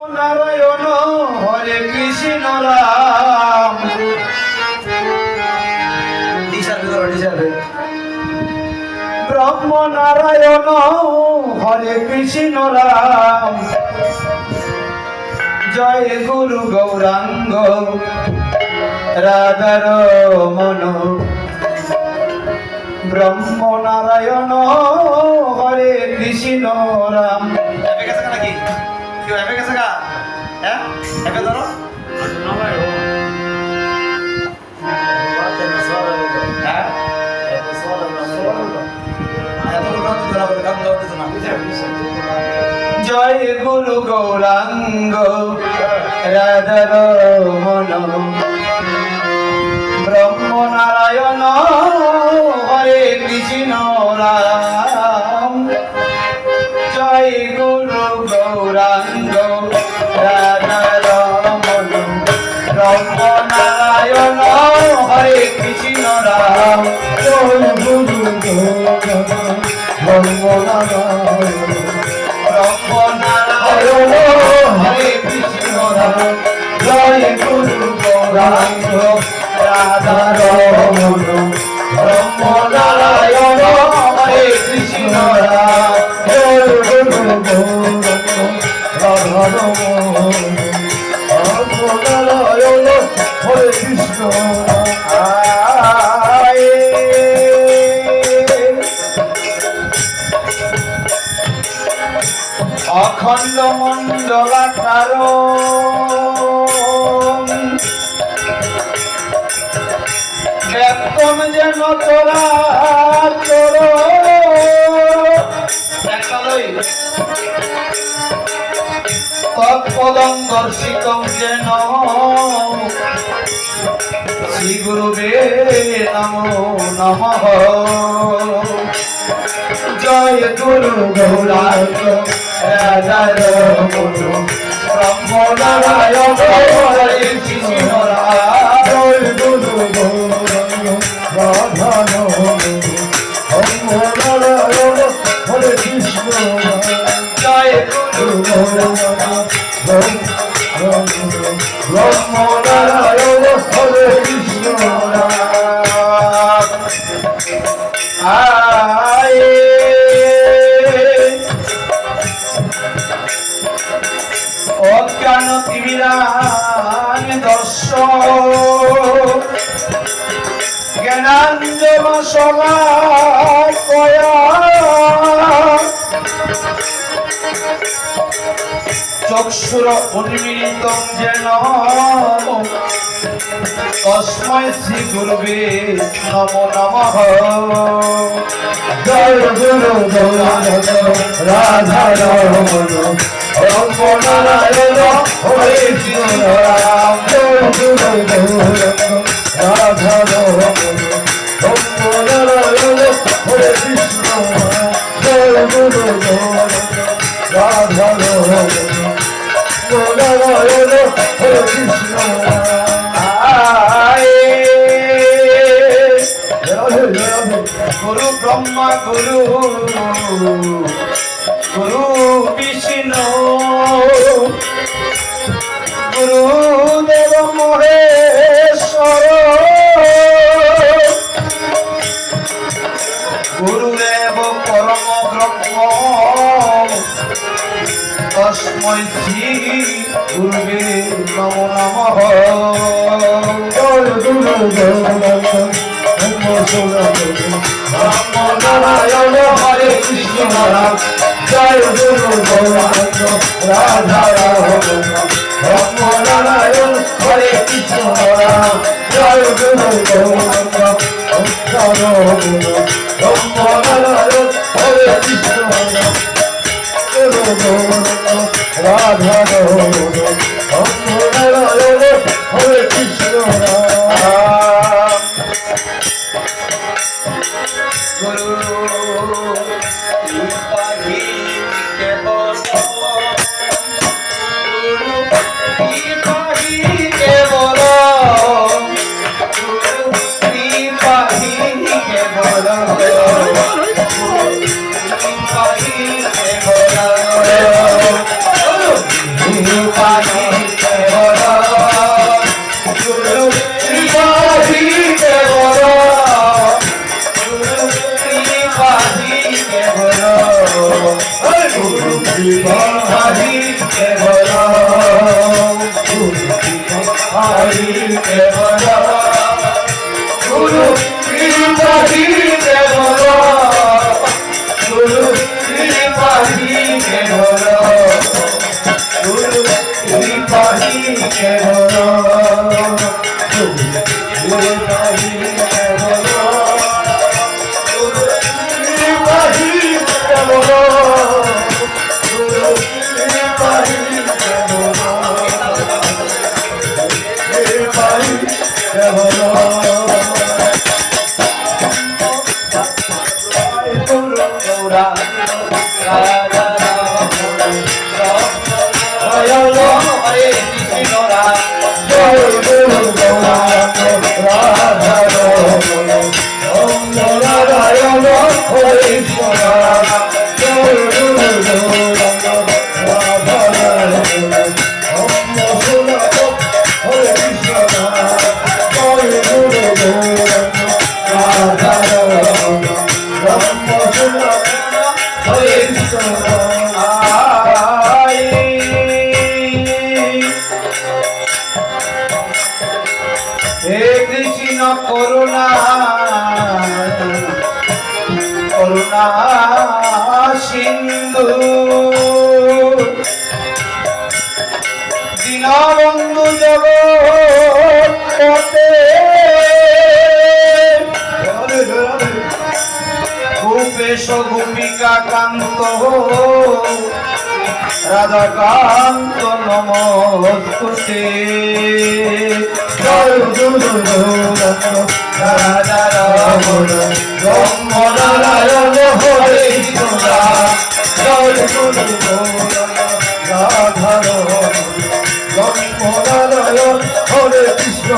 নারায়ণ হরে কৃষ্ণ রাম ব্রহ্ম নারায়ণ হরে কৃষ্ণ রাম জয় গুরু গৌরাঙ্গ রাধার মন ব্রহ্ম নারায়ণ হরে কৃষ্ণ রাম। নাকি কেউ এফে গেছে গা? হ্যাঁ এফে ধরো জয় গুরু গৌরাঙ্গ রাধার মন ব্রহ্ম নারায়ণ হরে কৃষ্ণ রাম জয় গুরু গৌরাঙ্গ রাধার মন ব্রহ্ম নারায়ণ হরে কৃষ্ণ রাম জয় গুরু গৌরাঙ্গ ব্রহ্ম নারায়ণ ব্রহ্ম নারায়ণ হরে কৃষ্ণ রাম জয় গুরু গৌরাঙ্গ রাধার মন ব্রহ্ম নারায়ণ হরে কৃষ্ণ রাম জয় গুরু গৌরাঙ্গ রাধার মন ব্রহ্ম নারায়ণ হরে কৃষ্ণ অখণ্ড মণ্ডলাকার ব্যক্তম যেন তোরা চোর তৎপদং দর্শিতং যেন শ্রী গুরুবে নমো নমঃ জয় গুরু গৌরাঙ্গ রাধার মন ব্রহ্ম নারায়ণ হরে কৃষ্ণ রাম জয় গুরু গৌরাঙ্গ রাধার মন ব্রহ্ম নারায়ণ হরে কৃষ্ণ রাম জয় গুরু গৌরাঙ্গ ব্রহ্ম নারায়ণ হরে কৃষ্ণ রাম। অজ্ঞান তিমিরান দর্শন জ্ঞানাঞ্জন সমাপয়া চক্ষুর উন্মিলিতং যেন তস্मै শ্রী গুরুবে নমো নমঃ জয় গুরু গৌরাঙ্গ রাধার মন ব্রহ্ম নারায়ণ হরে কৃষ্ণ রাম জয় গুরু গৌরাঙ্গ রাধার মন ব্রহ্ম নারায়ণ হরে কৃষ্ণ রাম জয় গুরু গৌরাঙ্গ রাধার মন নারায়ণ হরে কৃষ্ণ গুরু ব্রহ্মা গুরু গুরু বিষ্ণু গুরুদেব মহেশ্বর গুরুদেব পরম ব্রহ্ম তস্मै শ্রী গুরুবে নমো নমঃ জয় গুরু গৌরাঙ্গ ব্রহ্ম নারায়ণ হরে কৃষ্ণ রাম জয় গুরু গৌরাঙ্গ রাধার মন ব্রহ্ম নারায়ণ হরে কৃষ্ণ রাম জয় গুরু গৌরাঙ্গ রাধার মন ব্রহ্ম নারায়ণ হরে কৃষ্ণ রাম গুরু গৌরাঙ্গ রাধার মন ব্রহ্ম নারায়ণ হরে কৃষ্ণ রাম। গুরু পাহি কেবল গুরু পাহি কেবল গুরু পাহি কেবল পাহি কেবল কৃপাহি কেবল গুরু কৃপাহি কেবল গুরু কৃপাহি কেবল কৃপাহি কেবল গুরু গৌরা রাধা হরে কৃষ্ণ রাম জয় গুরু গৌরাঙ্গ রাধা ওম নারায়ণ হরে কৃষ্ণ রাম জয় গুরু গৌরাঙ্গ রাধা ওম হরে কৃষ্ণ রাম জয় গুরু গৌরাঙ্গ রাধা হরে কৃষ্ণ হে কৃষ্ণ করুণা করুণা সিন্ধু দীনবন্ধু জগৎপতে গোপেশ গোপিকা কান্ত রাধাকান্ত নমস্তুতে জয় গুরু গৌরাঙ্গ রাধা রমণ ব্রহ্ম নারায়ণ হরে কৃষ্ণ জয় গুরু গৌরাঙ্গ রাধা রমণ ব্রহ্ম নারায়ণ হরে কৃষ্ণ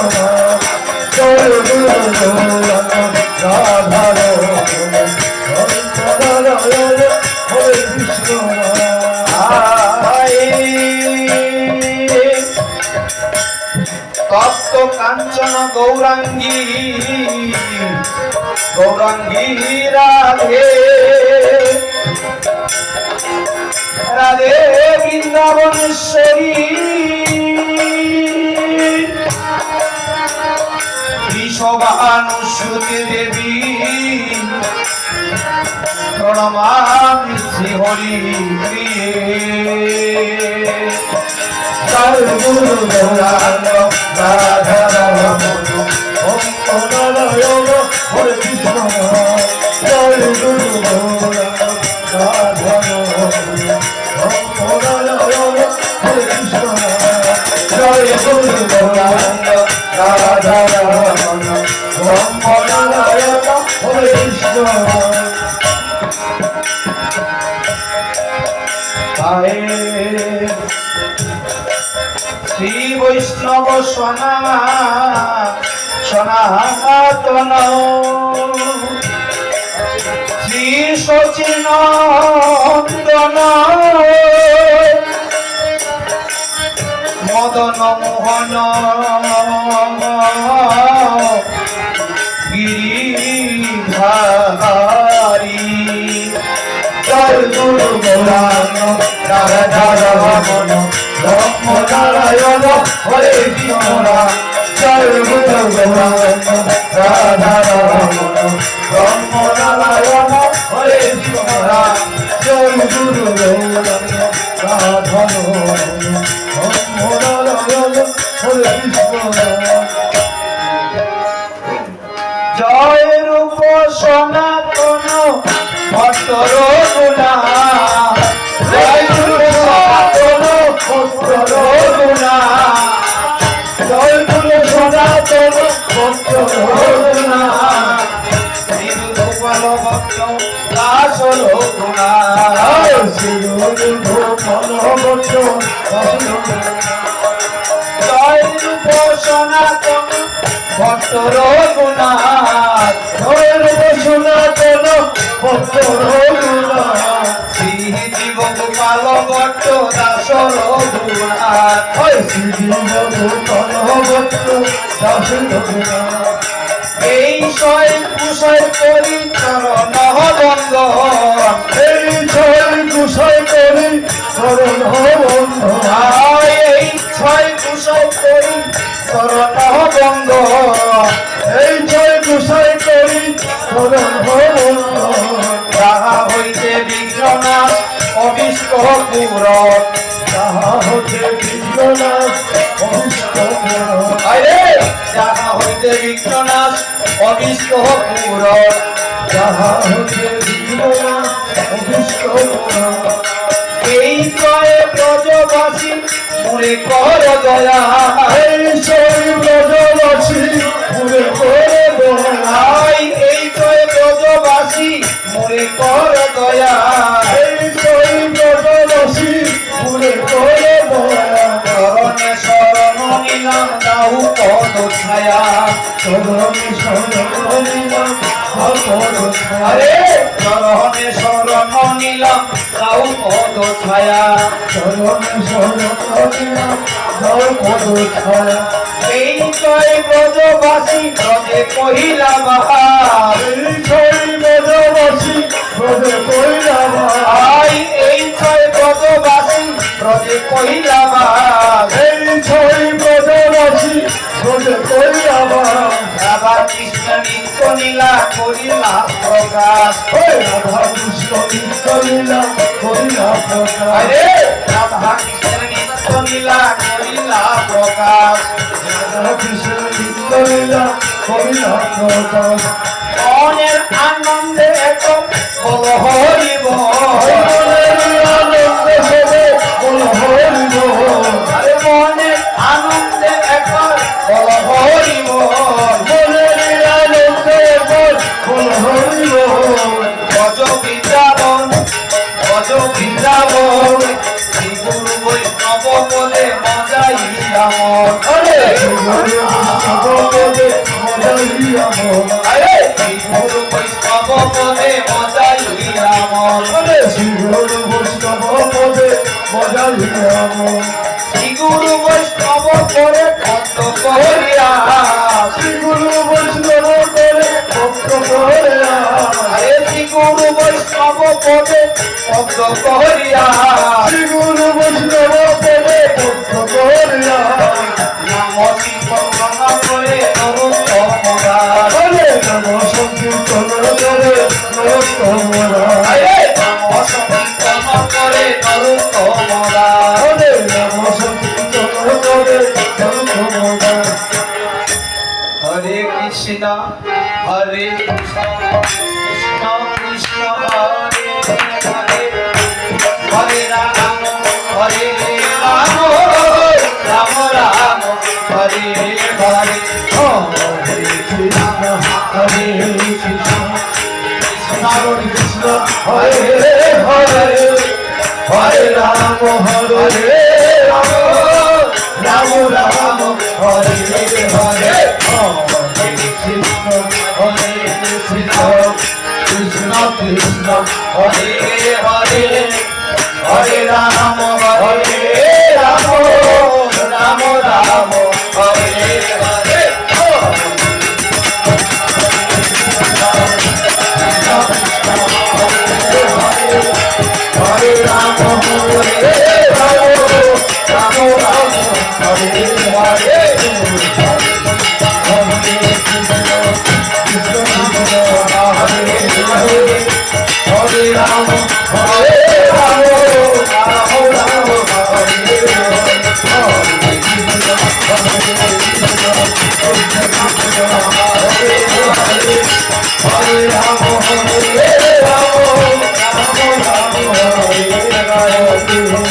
জয় গুরু গৌরাঙ্গ রাধা রমণ ব্রহ্ম নারায়ণ হরে কৃষ্ণ তপ্ত কাঞ্চন গৌরাঙ্গী গৌরাঙ্গী রাধে রাধে বৃন্দাবনেশ্বরী ঋষভানুসুতে দেবী প্রণমামি শ্রী হরি প্রিয়ে জয় গুরু গৌরাঙ্গ রাধা রমণ ওম নারায়ণ হরে কৃষ্ণ জয় গুরু গৌরাঙ্গ রাধা রমণ ওম নারায়ণ হরে কৃষ্ণ জয় গুরু গৌরাঙ্গ রাধা রমণ ওম নারায়ণ হরে কৃষ্ণ শ্রী বৈষ্ণব সনাতন শ্রী সচিনন্দন মদন মোহন গিরিধারী জয় গুরু গৌরাঙ্গ রাধা রমণ ব্রহ্ম নারায়ণ হরে কৃষ্ণ জয় গুরু গৌরাঙ্গ রাধা রমণ ব্রহ্ম নারায়ণ হরে কৃষ্ণ জয় গুরু গৌরাঙ্গ রাধা রমণ ব্রহ্ম নারায়ণ হরে কৃষ্ণ জয় রূপ সনাতন ভট্টর গুণা জয় গুরু সনাতন ভট্টর গুণা জয় গুরু সনাতন ভট্টর গুণা শ্রী গোপাল ভক্ত দাসর গুণা শ্রী গোপাল ভক্ত জয় রূপ সনাতন ভট্টর গুণা জয় রূপ সনাতন ভট্টর গুণা শ্রী জীব গোপাল ভট্ট দাসর গুণা শ্রী জীব গোপাল ভট্ট দাসর গুণা এই ছয় কুশয় করি চরণ বন্ধ এই ছয় কুশয় করি চরণ বন্ধ এই ছয় কুশয় করি চরণ বন্ধ এই ছয় কুশয় করি চরণ বন্ধ তাহা হইতে বিঘ্ননাশ অবিষ্ট পুর তাহা হইতে বিঘ্ননাশ অবিষ্ট পুর হতে বিঘ্ননাশ অবিষ্ট পূরণ যাহা হতে বিঘ্ননাশ অভিষ্ট পূরণ এই জয়ে ব্রজবাসী মনে কর দয়া এই সেই ব্রজবাসী মনে করে দয়া এই জয়ে ব্রজবাসী মনে কর দয়া এই সেই ব্রজবাসী মনে করে দয়া চরণে শরণ নিলাম দাউ পদ ছায়া চরণে শরণ নিলাম আপদ ছায়া আরে চরণে শরণ নিলাম দাউ পদ ছায়া চরণে শরণ নিলাম আপদ ছায়া এই জয় ব্রজবাসী ব্রজে কহিলা বাহার এই সেই ব্রজবাসী ব্রজে কইলা আই এই জয় ব্রজবাসী ব্রজে কহিলা বাহার এই সেই ব্রজবাসী ব্রজে কইলা রাধা কৃষ্ণ নিত্য লীলা করিলা প্রকাশ রাধা কৃষ্ণ নিত্য লীলা করিলা প্রকাশ আরে রাধা কৃষ্ণ নিত্য লীলা করিলা প্রকাশ রাধা কৃষ্ণ নিত্য লীলা করিলা প্রকাশ মনের আনন্দে এত বল হরিব আনন্দে সবে বল হরি বল আরে মনের আনন্দে একবার বল হরিব মনের আনন্দে বল হরি বল গজ বৃন্দাবন গজ বৃন্দাবন শ্রী গুরু বৈষ্ণব পদে মজাইলাম আরে ভগবতে মজাইয়া মন আরে শ্রী গুরু বৈষ্ণব পদে মজাইলাম আরে শ্রীগুরু বৈষ্ণব পদে মজাইয়া মন শ্রী গুরু বৈষ্ণব পদে ভক্ত করিয়া শ্রীগুরু বৈষ্ণব করে ভক্ত করিয়া আরে শ্রী গুরু বৈষ্ণব পদে ভক্ত করিয়া শ্রীগুরু বৈষ্ণব পদে ভক্ত করিয়া নাম শিবন করে নরোত্তম দাস আরে নাম সংকীর্তন করে নরোত্তমরা আরে নাম সংকীর্তন করে নরোত্তম দাস আরে নাম সংকীর্তন করে নরোত্তমরা হরে কৃষ্ণ হরে কৃষ্ণ কৃষ্ণ কৃষ্ণ হরে হরে হরে রাম হরে রাম রাম রাম হরে হরে হরে কৃষ্ণ হরে কৃষ্ণ হরে কৃষ্ণ হরে হরে হরে রাম হরে রাম রাম রাম হরে হরে হরে কৃষ্ণ হরে কৃষ্ণ কৃষ্ণ কৃষ্ণ হরে হরে হরে রাম হরে রাম রাম রাম হরে হরে হরে রাম হরে রাম রাম রাম হরে হরে হরে রাম হরে রাম রাম রাম হরে রাম হরে রাম রাম রাম হরে হরে